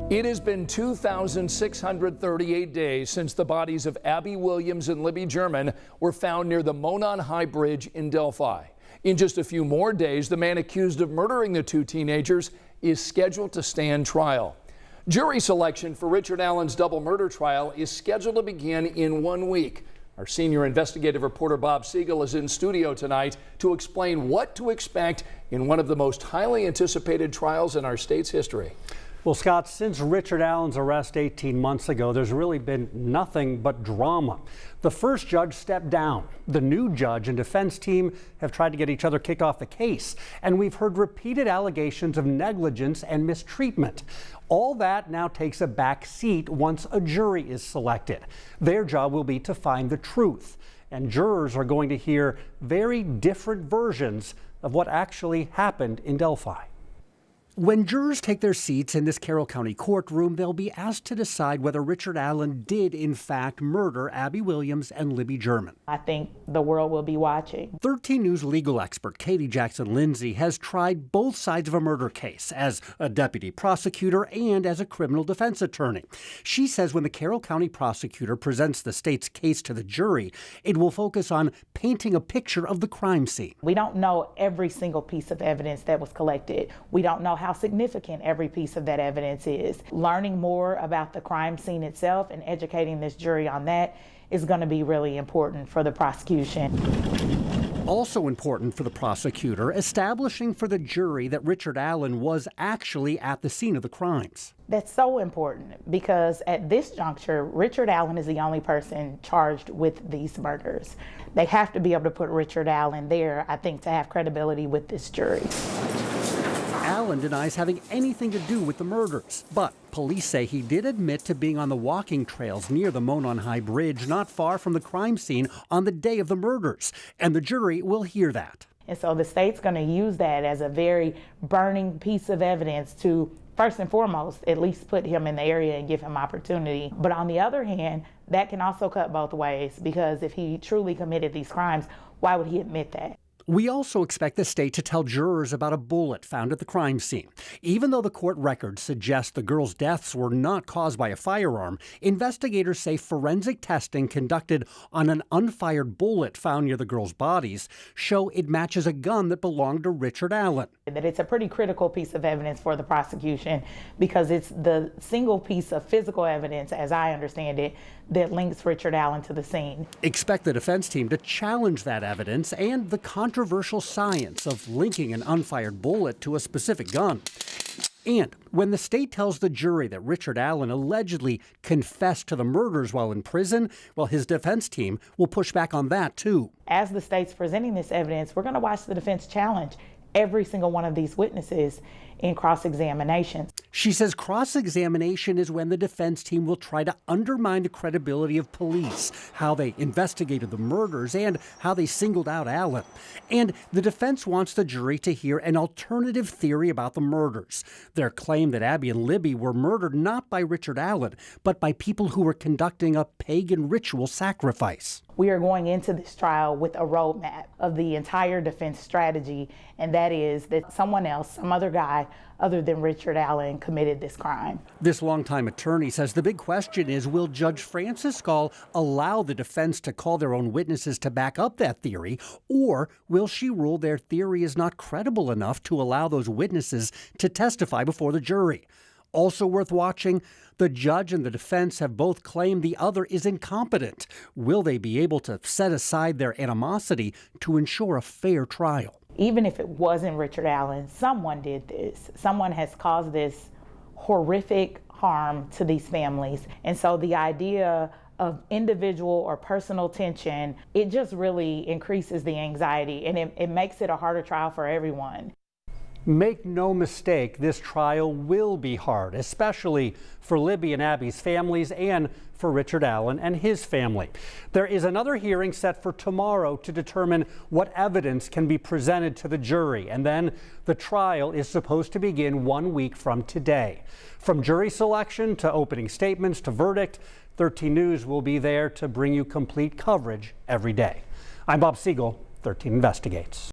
It has been 2,638 days since the bodies of Abby Williams and Libby German were found near the Monon High Bridge in Delphi. In just a few more days, the man accused of murdering the two teenagers is scheduled to stand trial. Jury selection for Richard Allen's double murder trial is scheduled to begin in 1 week. Our senior investigative reporter Bob Siegel is in studio tonight to explain what to expect in one of the most highly anticipated trials in our state's history. Well, Scott, since Richard Allen's arrest 18 months ago, there's really been nothing but drama. The first judge stepped down. The new judge and defense team have tried to get each other kicked off the case. And we've heard repeated allegations of negligence and mistreatment. All that now takes a back seat once a jury is selected. Their job will be to find the truth. And jurors are going to hear very different versions of what actually happened in Delphi. When jurors take their seats in this Carroll County courtroom, they'll be asked to decide whether Richard Allen did, in fact, murder Abby Williams and Libby German. I think the world will be watching. 13 News legal expert Katie Jackson-Lindsay has tried both sides of a murder case as a deputy prosecutor and as a criminal defense attorney. She says when the Carroll County prosecutor presents the state's case to the jury, it will focus on painting a picture of the crime scene. We don't know every single piece of evidence that was collected. We don't know how significant every piece of that evidence is. Learning more about the crime scene itself and educating this jury on that is going to be really important for the prosecution. Also important for the prosecutor, establishing for the jury that Richard Allen was actually at the scene of the crimes. That's so important because at this juncture, Richard Allen is the only person charged with these murders. They have to be able to put Richard Allen there, I think, to have credibility with this jury. Allen denies having anything to do with the murders, but police say he did admit to being on the walking trails near the Monon High Bridge, not far from the crime scene on the day of the murders, and the jury will hear that. And so the state's going to use that as a very burning piece of evidence to, first and foremost, at least put him in the area and give him opportunity. But on the other hand, that can also cut both ways, because if he truly committed these crimes, why would he admit that? We also expect the state to tell jurors about a bullet found at the crime scene. Even though the court records suggest the girls' deaths were not caused by a firearm, investigators say forensic testing conducted on an unfired bullet found near the girls' bodies show it matches a gun that belonged to Richard Allen. That it's a pretty critical piece of evidence for the prosecution because it's the single piece of physical evidence, as I understand it, that links Richard Allen to the scene. Expect the defense team to challenge that evidence and the controversial science of linking an unfired bullet to a specific gun. And when the state tells the jury that Richard Allen allegedly confessed to the murders while in prison, well, his defense team will push back on that too. As the state's presenting this evidence, we're going to watch the defense challenge every single one of these witnesses in cross-examination. She says cross-examination is when the defense team will try to undermine the credibility of police, how they investigated the murders, and how they singled out Allen. And the defense wants the jury to hear an alternative theory about the murders. Their claim that Abby and Libby were murdered not by Richard Allen, but by people who were conducting a pagan ritual sacrifice. We are going into this trial with a roadmap of the entire defense strategy, and that is that someone else, some other guy other than Richard Allen, committed this crime. This longtime attorney says the big question is, will Judge Francis Gall allow the defense to call their own witnesses to back up that theory, or will she rule their theory is not credible enough to allow those witnesses to testify before the jury? Also worth watching, the judge and the defense have both claimed the other is incompetent. Will they be able to set aside their animosity to ensure a fair trial? Even if it wasn't Richard Allen, someone did this. Someone has caused this horrific harm to these families. And so the idea of individual or personal tension, it just really increases the anxiety, and it makes it a harder trial for everyone. Make no mistake, this trial will be hard, especially for Libby and Abby's families and for Richard Allen and his family. There is another hearing set for tomorrow to determine what evidence can be presented to the jury, and then the trial is supposed to begin 1 week from today. From jury selection to opening statements to verdict, 13 News will be there to bring you complete coverage every day. I'm Bob Siegel, 13 Investigates.